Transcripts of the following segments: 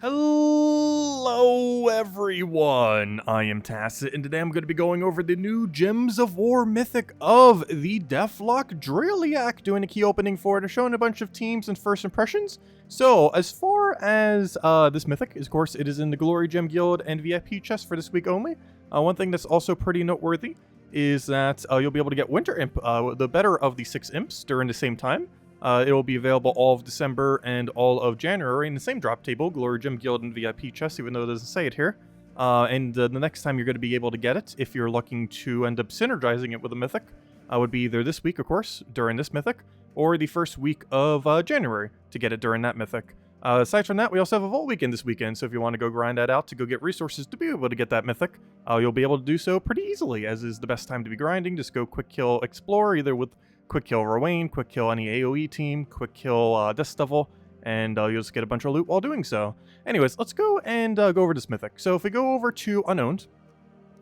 Hello everyone, I am Tacit, and today I'm going to be going over the new Gems of War Mythic of the Deathlock Dreilak, doing a key opening for it and showing a bunch of teams and first impressions. So, as far as this Mythic, of course, it is in the Glory Gem Guild and VIP chest for this week only. One thing that's also pretty noteworthy is that you'll be able to get Winter Imp, the better of the 6 Imps, during the same time. It will be available all of December and all of January in the same drop table, Glory Gem Guild and VIP chest, even though it doesn't say it here. The next time you're going to be able to get it, if you're looking to end up synergizing it with a Mythic, would be either this week, of course, during this Mythic, or the first week of January to get it during that Mythic. Aside from that, we also have a Vault Weekend this weekend, so if you want to go grind that out to go get resources to be able to get that Mythic, you'll be able to do so pretty easily, as is the best time to be grinding. Just go quick kill Explore, either with quick kill Rowan, quick kill any AoE team, quick kill Death Devil, and you'll just get a bunch of loot while doing so. Anyways, let's go and go over this Mythic. So if we go over to Unowned,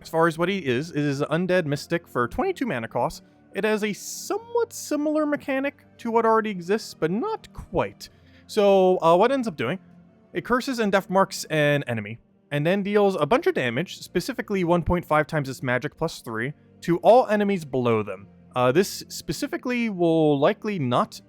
as far as what he is, it is an Undead Mystic for 22 mana cost. It has a somewhat similar mechanic to what already exists, but not quite. So what it ends up doing, it curses and death marks an enemy, and then deals a bunch of damage, specifically 1.5 times its magic plus 3, to all enemies below them. This specifically will likely not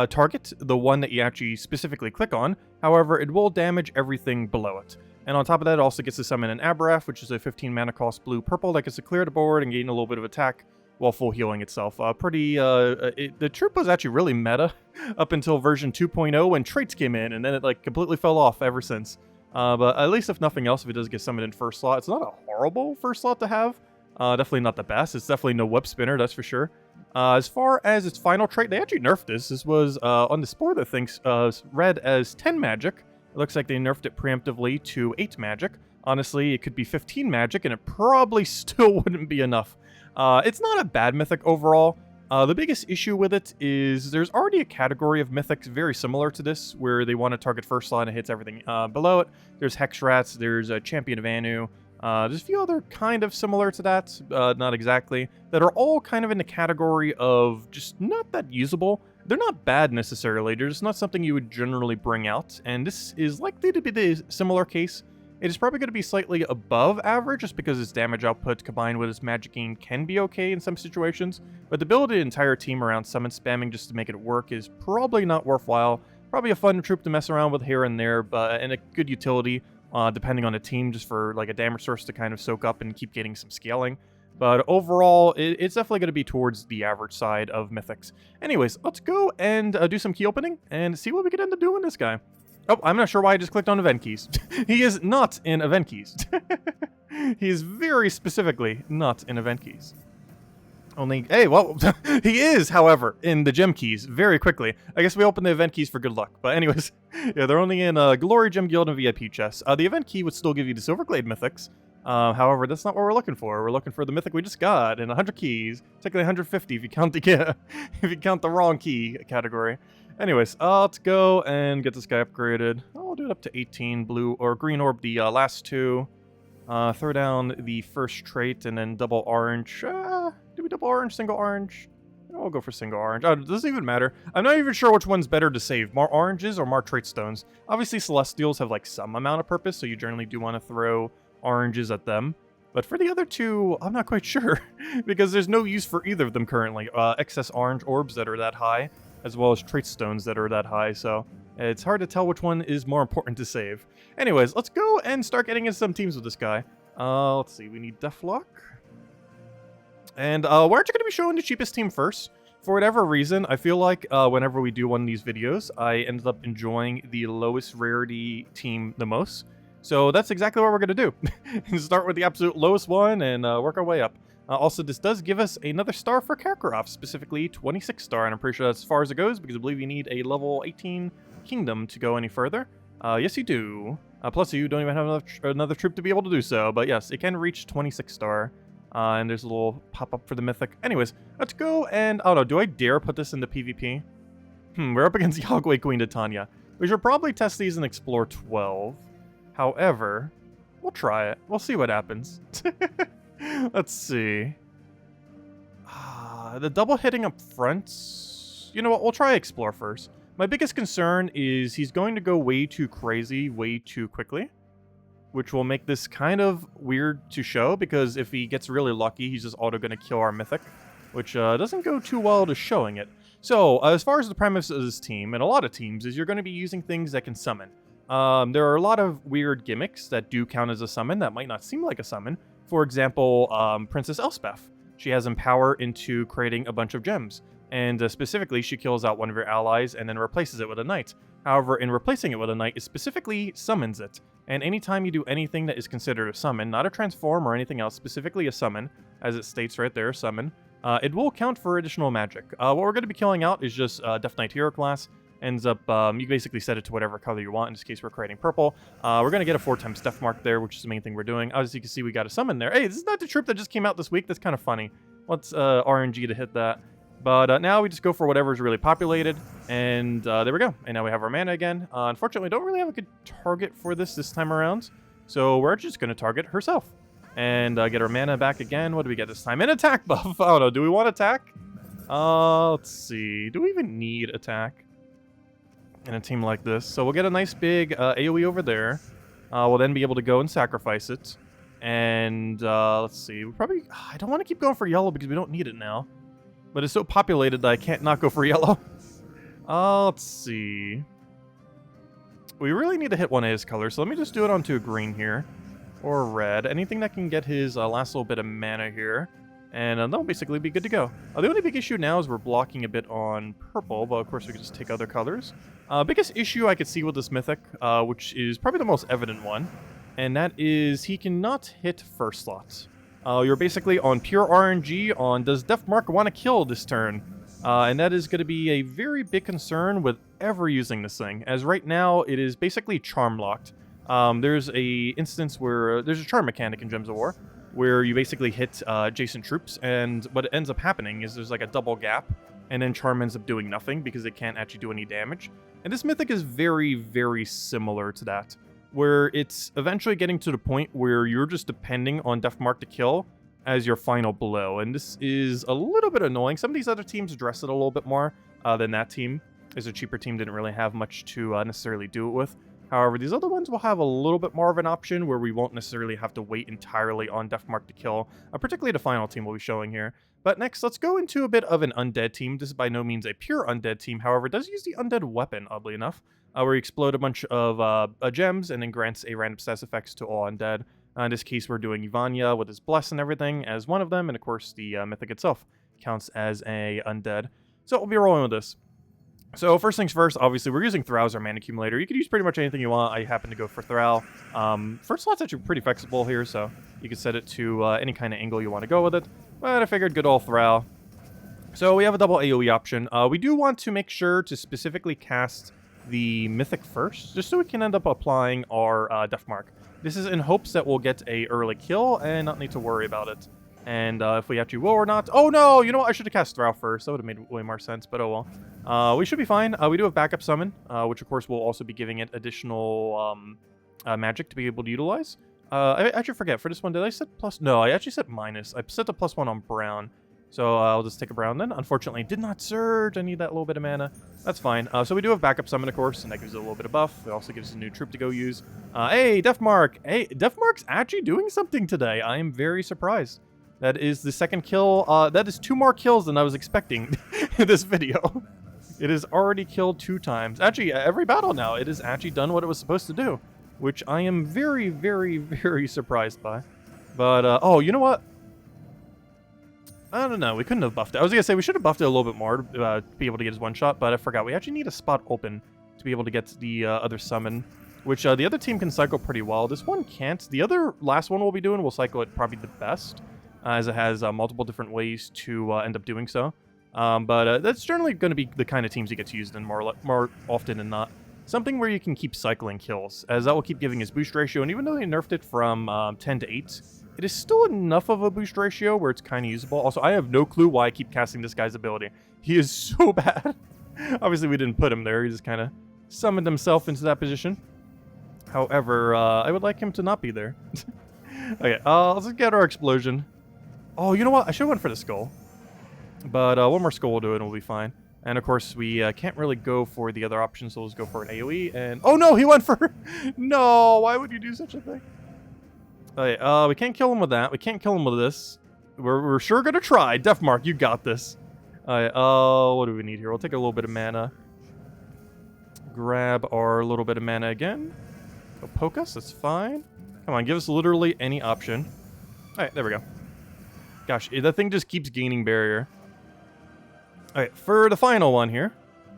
target the one that you actually specifically click on. However, it will damage everything below it. And on top of that, it also gets to summon an Aberrath, which is a 15 mana cost blue-purple that gets to clear the board and gain a little bit of attack while full healing itself. The troop was actually really meta up until version 2.0 when traits came in, and then it like completely fell off ever since. But at least if nothing else, if it does get summoned in first slot, it's not a horrible first slot to have. Definitely not the best. It's definitely no web spinner, that's for sure. As far as its final trait, they actually nerfed this. This was on the Spore that thinks read as 10 magic. It looks like they nerfed it preemptively to 8 magic. Honestly, it could be 15 magic, and it probably still wouldn't be enough. It's not a bad Mythic overall. The biggest issue with it is there's already a category of Mythics very similar to this, where they want to target first slot and it hits everything below it. There's Hex Rats, there's a Champion of Anu. There's a few other kind of similar to that, not exactly, that are all kind of in the category of just not that usable. They're not bad necessarily, they're just not something you would generally bring out, and this is likely to be the similar case. It is probably going to be slightly above average, just because its damage output combined with its magic gain can be okay in some situations, but to build an entire team around summon spamming just to make it work is probably not worthwhile. Probably a fun troop to mess around with here and there, and a good utility. Depending on the team, just for like a damage source to kind of soak up and keep getting some scaling. But overall, it's definitely going to be towards the average side of Mythics. Anyways, let's go and do some key opening and see what we can end up doing with this guy. Oh, I'm not sure why I just clicked on event keys. He is not in event keys. He is very specifically not in event keys. Hey, well, he is, however, in the gem keys very quickly. I guess we opened the event keys for good luck. But anyways, yeah, they're only in Glory Gem Guild and VIP chests. The event key would still give you the Silverglade Mythics. However, that's not what we're looking for. We're looking for the Mythic we just got in 100 keys. Technically 150 if you count if you count the wrong key category. Anyways, let's go and get this guy upgraded. I'll do it up to 18 blue or green orb the last two. Throw down the first trait and then double orange. Do we double orange, single orange? I'll go for single orange. It doesn't even matter. I'm not even sure which one's better to save, more oranges or more trait stones. Obviously, Celestials have like some amount of purpose, so you generally do want to throw oranges at them. But for the other two, I'm not quite sure, because there's no use for either of them currently. Excess orange orbs that are that high, as well as trait stones that are that high, so it's hard to tell which one is more important to save. Anyways, let's go and start getting into some teams with this guy. Let's see, we need Deathlock. And we're actually going to be showing the cheapest team first. For whatever reason, I feel like whenever we do one of these videos, I ended up enjoying the lowest rarity team the most. So that's exactly what we're going to do. Start with the absolute lowest one and work our way up. Also, this does give us another star for Kakarot, specifically 26 star, and I'm pretty sure that's as far as it goes, because I believe you need a level 18 kingdom to go any further. Yes, you do. Plus, you don't even have another troop to be able to do so, but yes, it can reach 26 star. And there's a little pop-up for the Mythic. Anyways, let's go and, I don't know, do I dare put this into PvP? We're up against Yagway Queen Titania. We should probably test these and explore 12. However, we'll try it. We'll see what happens. Let's see. The double hitting up front. You know what? We'll try explore first. My biggest concern is he's going to go way too crazy, way too quickly, which will make this kind of weird to show, because if he gets really lucky, he's just auto going to kill our Mythic, which doesn't go too well to showing it. So, as far as the premise of this team, and a lot of teams, is you're going to be using things that can summon. There are a lot of weird gimmicks that do count as a summon that might not seem like a summon. For example, Princess Elspeth. She has Empower into creating a bunch of gems, and specifically, she kills out one of your allies and then replaces it with a knight. However, in replacing it with a knight, it specifically summons it. And anytime you do anything that is considered a summon, not a transform or anything else, specifically a summon, as it states right there, summon, it will count for additional magic. What we're going to be killing out is just Death Knight hero class. Ends up, you basically set it to whatever color you want. In this case, we're creating purple. We're going to get a 4x Death Mark there, which is the main thing we're doing. As you can see, we got a summon there. Hey, this is not the troop that just came out this week. That's kind of funny. What's RNG to hit that? But now we just go for whatever's really populated, and there we go. And now we have our mana again. Unfortunately, we don't really have a good target for this time around, so we're just going to target herself. And get our mana back again. What do we get this time? An attack buff! I don't know. Do we want attack? Let's see. Do we even need attack in a team like this? So we'll get a nice big AoE over there. We'll then be able to go and sacrifice it. And let's see. We probably... I don't want to keep going for yellow because we don't need it now. But it's so populated that I can't not go for yellow. Let's see. We really need to hit one of his colors, so let me just do it onto a green here. Or red. Anything that can get his last little bit of mana here. And that'll basically be good to go. The only big issue now is we're blocking a bit on purple, but of course we can just take other colors. Biggest issue I could see with this Mythic, which is probably the most evident one, and that is he cannot hit first slot. You're basically on pure RNG on does Death Mark want to kill this turn? And that is going to be a very big concern with ever using this thing, as right now it is basically charm locked. There's a instance where there's a charm mechanic in Gems of War, where you basically hit adjacent troops, and what ends up happening is there's like a double gap, and then charm ends up doing nothing because it can't actually do any damage. And this Mythic is very, very similar to that, where it's eventually getting to the point where you're just depending on Death Mark to kill as your final blow, and this is a little bit annoying. Some of these other teams address it a little bit more than that team, as a cheaper team didn't really have much to necessarily do it with. However, these other ones will have a little bit more of an option where we won't necessarily have to wait entirely on Death Mark to kill, particularly the final team we'll be showing here. But next, let's go into a bit of an undead team. This is by no means a pure undead team, however, it does use the undead weapon, oddly enough, where you explode a bunch of gems and then grants a random status effects to all undead. In this case, we're doing Ivania with his Bless and everything as one of them, and of course, the Mythic itself counts as a undead. So we'll be rolling with this. So first things first, obviously, we're using Thrall as our mana accumulator. You can use pretty much anything you want. I happen to go for Thrall. First slot's actually pretty flexible here, so you can set it to any kind of angle you want to go with it. But I figured good old Thrall. So we have a double AoE option. We do want to make sure to specifically cast the Mythic first, just so we can end up applying our Death Mark. This is in hopes that we'll get a early kill and not need to worry about it. And if we actually will or not... Oh no! You know what? I should have cast Thrall first. That would have made way more sense, but oh well. We should be fine. We do have backup summon, which of course will also be giving it additional magic to be able to utilize. I actually forget. For this one, did I set plus... No, I actually set minus. I set the +1 on brown. So I'll just take a brown then. Unfortunately, did not surge. I need that little bit of mana. That's fine. So we do have backup summon, of course, and that gives it a little bit of buff. It also gives us a new troop to go use. Hey, Death Mark! Hey, Death Mark's actually doing something today. I am very surprised. That is the second kill. That is 2 more kills than I was expecting in this video. It has already killed 2 times. Actually, every battle now, it has actually done what it was supposed to do, which I am very, very, very surprised by. But, oh, you know what? I don't know. We couldn't have buffed it. I was going to say we should have buffed it a little bit more to be able to get his one-shot, but I forgot. We actually need a spot open to be able to get the other summon, which the other team can cycle pretty well. This one can't. The other last one we'll be doing will cycle it probably the best, as it has multiple different ways to end up doing so. But that's generally going to be the kind of teams he gets used in more often than not. Something where you can keep cycling kills, as that will keep giving his boost ratio, and even though they nerfed it from 10 to 8, it is still enough of a boost ratio where it's kind of usable. Also, I have no clue why I keep casting this guy's ability. He is so bad. Obviously, we didn't put him there. He just kind of summoned himself into that position. However, I would like him to not be there. Okay, let's get our explosion. Oh, you know what? I should have went for the skull. But one more skull will do it and we'll be fine. And of course, we can't really go for the other options, so let's go for an AoE. And oh no, he went for no. Why would you do such a thing? Okay, we can't kill him with that. We can't kill him with this. We're sure gonna try. Deathmark, you got this. Alright, what do we need here? We'll take a little bit of mana. Grab our little bit of mana again. Go poke us, that's fine. Come on, give us literally any option. Alright, there we go. Gosh, that thing just keeps gaining barrier. Alright, for the final one here.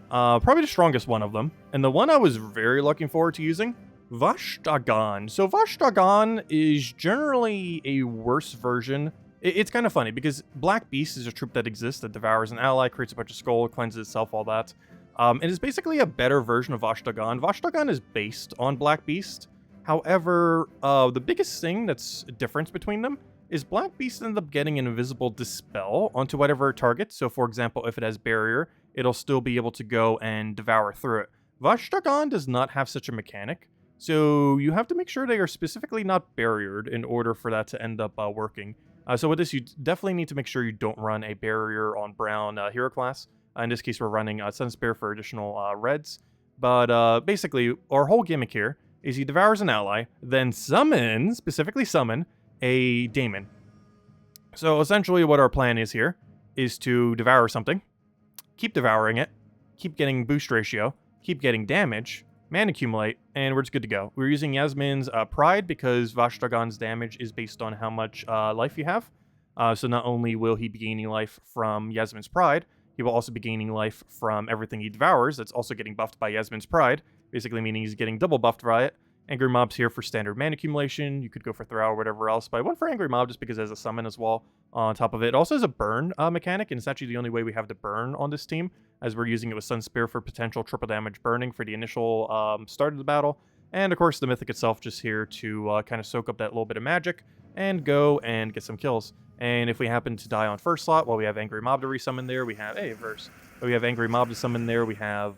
Probably the strongest one of them. And the one I was very looking forward to using. Vash'Dagon. So Vashtagon is generally a worse version. It's kind of funny because Black Beast is a troop that exists that devours an ally, creates a bunch of skull, cleanses itself, all that. It is basically a better version of Vashtagon. Vashtagon is based on Black Beast. However, the biggest thing that's a difference between them is Black Beast ends up getting an invisible dispel onto whatever target. So for example, if it has barrier, it'll still be able to go and devour through it. Vashtagon does not have such a mechanic. So you have to make sure they are specifically not barriered in order for that to end up working. So with this, you definitely need to make sure you don't run a barrier on brown hero class. In this case, we're running Sun Spear for additional reds. But basically, our whole gimmick here is he devours an ally, then specifically summon, a daemon. So essentially what our plan is here is to devour something, keep devouring it, keep getting boost ratio, keep getting damage, mana accumulate, and we're just good to go. We're using Yasmin's Pride because Vash'Dagon's damage is based on how much life you have. So not only will he be gaining life from Yasmin's Pride, he will also be gaining life from everything he devours that's also getting buffed by Yasmin's Pride, basically meaning he's getting double buffed by it. Angry Mob's here for standard mana accumulation. You could go for Throw or whatever else, but I went for Angry Mob just because it has a summon as well on top of it. It also has a burn mechanic, and it's actually the only way we have to burn on this team, as we're using it with Sun Spear for potential triple damage burning for the initial start of the battle. And of course, the Mythic itself just here to kind of soak up that little bit of magic and go and get some kills. And if we happen to die on first slot, while we have Angry Mob to resummon there, we have, we have Angry Mob to summon there, we have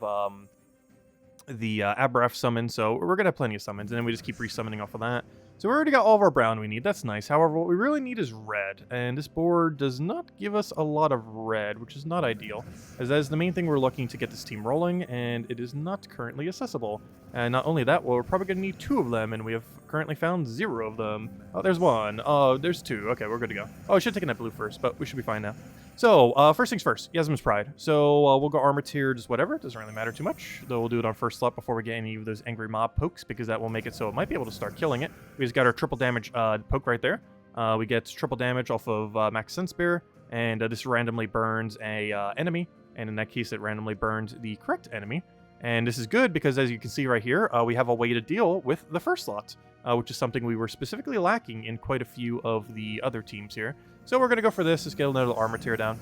the Abraf summon, so we're going to have plenty of summons, and then we just keep resummoning off of that. So we already got all of our brown we need, that's nice. However, what we really need is red, and this board does not give us a lot of red, which is not ideal, as that is the main thing we're looking to get this team rolling, and it is not currently accessible. And not only that, well, we're probably going to need 2 of them, and we have currently found 0 of them. Oh, there's 1. Oh, there's 2. Okay, we're good to go. Oh, I should have taken that blue first, but we should be fine now. So, first things first, Yasmin's Pride. So, we'll go armor tier, just whatever. It doesn't really matter too much. Though we'll do it on first slot before we get any of those Angry Mob pokes, because that will make it so it might be able to start killing it. We just got our triple damage poke right there. We get triple damage off of Max Sun Spear, and this randomly burns a enemy. And in that case, it randomly burns the correct enemy. And this is good because, as you can see right here, we have a way to deal with the first slot, which is something we were specifically lacking in quite a few of the other teams here. So we're going to go for this. Let's get another armor tier down.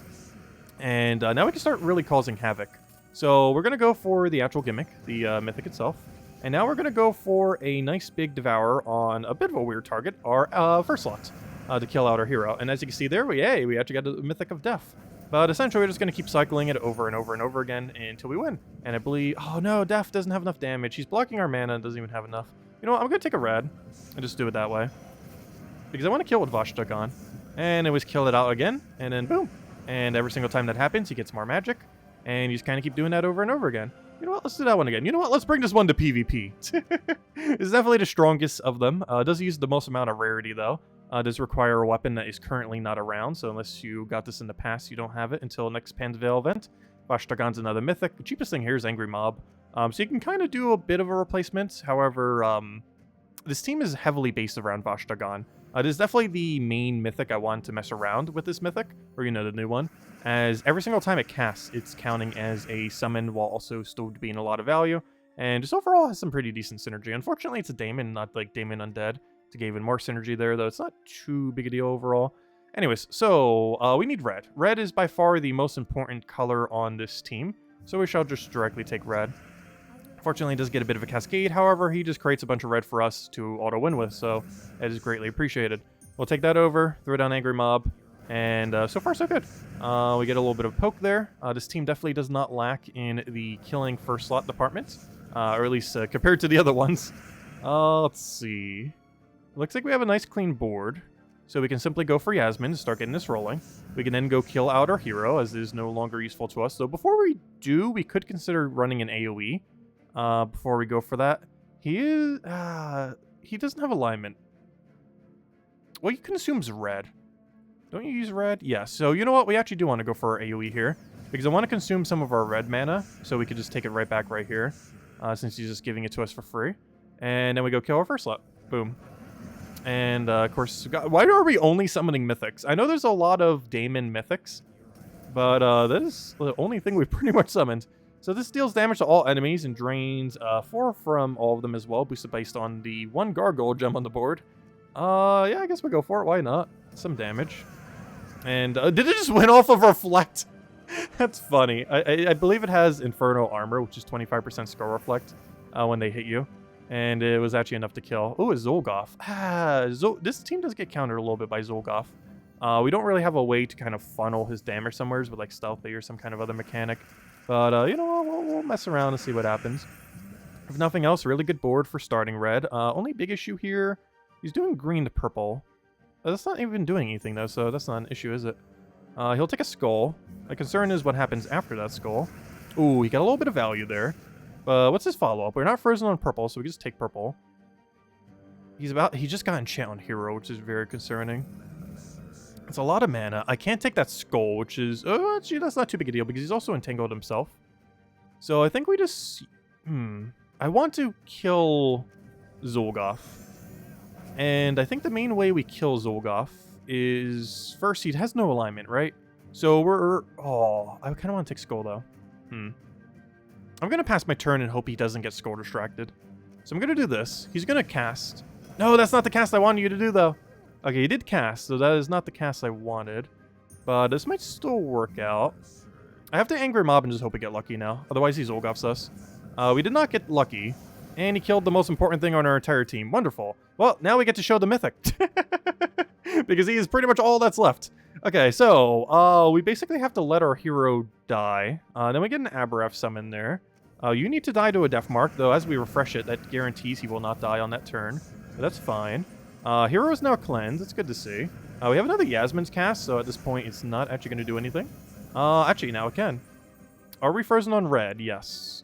And now we can start really causing havoc. So we're going to go for the actual gimmick, the Mythic itself. And now we're going to go for a nice big Devourer on a bit of a weird target, our first slot, to kill out our hero. And as you can see there, we actually got the Mythic of Death. But essentially, we're just going to keep cycling it over and over and over again until we win. And I believe... Oh, no, Death doesn't have enough damage. He's blocking our mana and doesn't even have enough. You know what? I'm going to take a red and just do it that way. Because I want to kill with Vash'Dagon. And it was kill it out again. And then boom. And every single time that happens, he gets more magic. And you just kind of keep doing that over and over again. You know what? Let's do that one again. You know what? Let's bring this one to PvP. It's definitely the strongest of them. It does use the most amount of rarity, though. Does require a weapon that is currently not around, so unless you got this in the past, you don't have it until next Panzvale event. Vash'Dagon's another Mythic. The cheapest thing here is Angry Mob. So you can kind of do a bit of a replacement. However, this team is heavily based around Vash'Dagon. It is definitely the main Mythic I want to mess around with this Mythic, or you know, the new one. As every single time it casts, it's counting as a summon while also still being a lot of value. And just overall has some pretty decent synergy. Unfortunately, it's a Daemon, not like Daemon Undead, to get even more synergy there, though it's not too big a deal overall. Anyways, so we need red. Red is by far the most important color on this team, so we shall just directly take red. Fortunately, it does get a bit of a cascade, however, he just creates a bunch of red for us to auto-win with, so it is greatly appreciated. We'll take that over, throw down Angry Mob, and so far so good. We get a little bit of poke there. This team definitely does not lack in the killing first slot department, or at least compared to the other ones. Let's see. Looks like we have a nice clean board. So we can simply go for Yasmin to start getting this rolling. We can then go kill out our hero, as it is no longer useful to us. So before we do, we could consider running an AoE before we go for that. He doesn't have alignment. Well, he consumes red. Don't you use red? Yeah, so you know what? We actually do want to go for our AoE here, because I want to consume some of our red mana, so we could just take it right back right here, since he's just giving it to us for free. And then we go kill our first lot. Boom. And, of course, why are we only summoning mythics? I know there's a lot of Daemon mythics, but that is the only thing we've pretty much summoned. So this deals damage to all enemies and drains 4 from all of them as well, boosted based on the 1 gargoyle gem on the board. Yeah, I guess we'll go for it. Why not? Some damage. And did it just win off of Reflect? That's funny. I believe it has Inferno Armor, which is 25% Skull Reflect when they hit you. And it was actually enough to kill. Oh, it's Zolgoth. This team does get countered a little bit by Zolgoth. We don't really have a way to kind of funnel his damage somewheres with like Stealthy or some kind of other mechanic. But, you know, we'll mess around and see what happens. If nothing else, really good board for starting red. Only big issue here, he's doing green to purple. That's not even doing anything, though, so that's not an issue, is it? He'll take a skull. The concern is what happens after that skull. Ooh, he got a little bit of value there. What's his follow-up? We're not frozen on purple, so we can just take purple. He just got enchant on hero, which is very concerning. It's a lot of mana. I can't take that skull, which is... Oh, actually, that's not too big a deal, because he's also entangled himself. So I think we just... I want to kill Zolgoth. And I think the main way we kill Zolgoth is... First, he has no alignment, right? So we're... Oh, I kind of want to take skull, though. I'm going to pass my turn and hope he doesn't get skull distracted. So I'm going to do this. He's going to cast. No, that's not the cast I wanted you to do, though. Okay, he did cast, so that is not the cast I wanted. But this might still work out. I have to Angry Mob and just hope we get lucky now. Otherwise, he's Zolgoths us. We did not get lucky. And he killed the most important thing on our entire team. Wonderful. Well, now we get to show the Mythic. Because he is pretty much all that's left. Okay, so we basically have to let our hero die. Then we get an Aberrath summon there. You need to die to a Death Mark, though as we refresh it, that guarantees he will not die on that turn. But that's fine. Hero is now cleansed. It's good to see. We have another Yasmin's cast, so at this point it's not actually going to do anything. Actually, now it can. Are we frozen on red? Yes.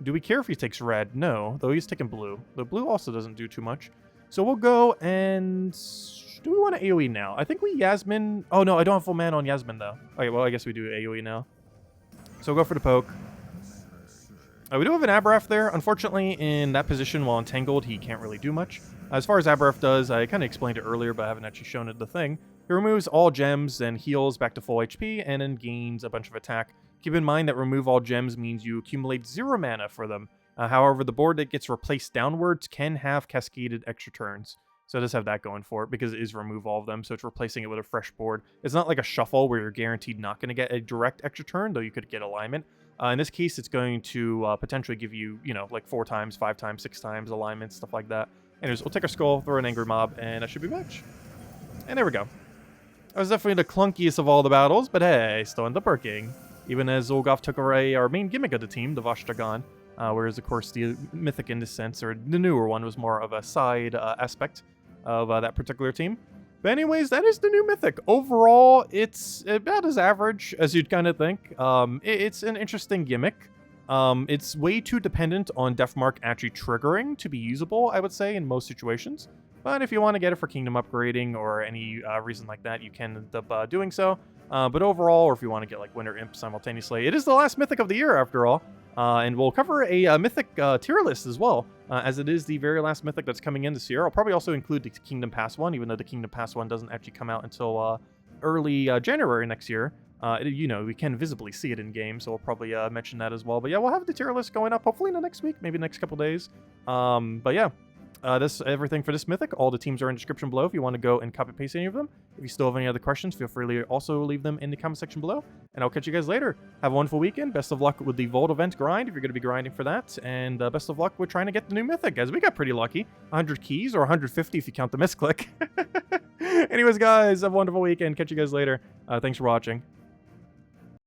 Do we care if he takes red? No, though he's taking blue. The blue also doesn't do too much. So we'll go and... Do we want to AoE now? I think we Yasmin... Oh, no, I don't have full mana on Yasmin, though. Okay, well, I guess we do AoE now. So we'll go for the poke. We do have an Aberrath there. Unfortunately, in that position, while entangled, he can't really do much. As far as Aberrath does, I kind of explained it earlier, but I haven't actually shown it the thing. He removes all gems and heals back to full HP, and then gains a bunch of attack. Keep in mind that remove all gems means you accumulate 0 mana for them. However, the board that gets replaced downwards can have cascaded extra turns. So it does have that going for it, because it is remove all of them, so it's replacing it with a fresh board. It's not like a shuffle where you're guaranteed not going to get a direct extra turn, though you could get alignment. In this case, it's going to potentially give you, you know, like 4 times, 5 times, 6 times alignment, stuff like that. Anyways, we'll take our skull, throw an Angry Mob, and that should be match. And there we go. That was definitely the clunkiest of all the battles, but hey, still ended up working. Even as Zolgoth took away our main gimmick of the team, the Vash'Dagon, whereas, of course, the Mythic in this sense, or the newer one, was more of a side aspect of that particular team. But anyways, that is the new Mythic. Overall, it's about as average as you'd kind of think. It's an interesting gimmick. It's way too dependent on Deathmark actually triggering to be usable, I would say, in most situations. But if you want to get it for kingdom upgrading or any reason like that, you can end up doing so. But overall, or if you want to get like Winter Imp simultaneously, it is the last Mythic of the year after all. And we'll cover a Mythic tier list as well, as it is the very last Mythic that's coming in this year. I'll probably also include the Kingdom Pass one, even though the Kingdom Pass one doesn't actually come out until early January next year. You know, we can visibly see it in game, so we'll probably mention that as well. But yeah, we'll have the tier list going up hopefully in the next week, maybe the next couple days. But yeah. That's everything for this Mythic. All the teams are in the description below if you want to go and copy paste any of them. If you still have any other questions, feel free to also leave them in the comment section below. And I'll catch you guys later. Have a wonderful weekend. Best of luck with the Vault event grind if you're going to be grinding for that. And best of luck with trying to get the new Mythic, as we got pretty lucky. 100 keys, or 150 if you count the misclick. Anyways, guys, have a wonderful weekend. Catch you guys later. Thanks for watching.